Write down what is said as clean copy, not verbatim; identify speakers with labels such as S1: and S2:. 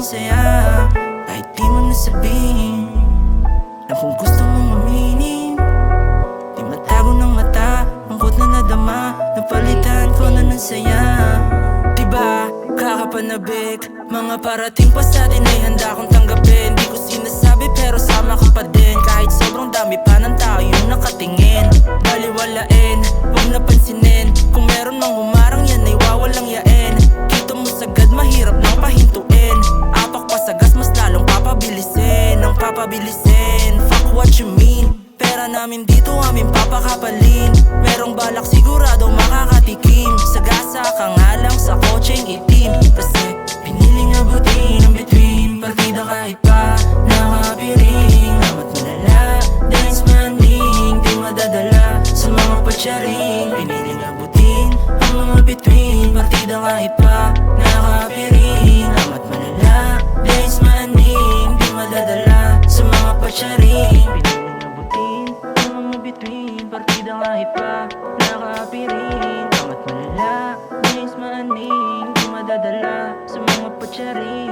S1: saya, kahit di mo nasabihin. Na kung gusto mong aminin, di matago ng mata, lungkot na nadama, napalitan ko na ng saya. Diba, kakapanabik, mga parating pa sa atin ay handa kong tanggapin. Di ko sinasabi pero sama ka pa din, kahit sobrang dami pa ng tao yung nakatingin. Baliwalain, huwag napansinin, kung meron mang humarang yan ay wawalang yain. Kita mo sagad mahirap nang pahintuin, apak pa sa gas mas lalong papabilisin. Ang papabilisin, fuck what you mean. Pera namin dito aming papakapalin, merong balak siguradong makakatikim. Sagasa ka nga lang sa kotseng itim, kasi piniling abutin ang between. Partida kahit pa nakapiring, amat malala, dance maning di madadala sa mga patsaring. Piniling abutin ang mga between. Partida kahit pa nakapiring, amat malala, dance maning di madadala sa mga patsaring. Partida kahit pa nakapiring, amat malala, days maning di madadala sa mga patsaring.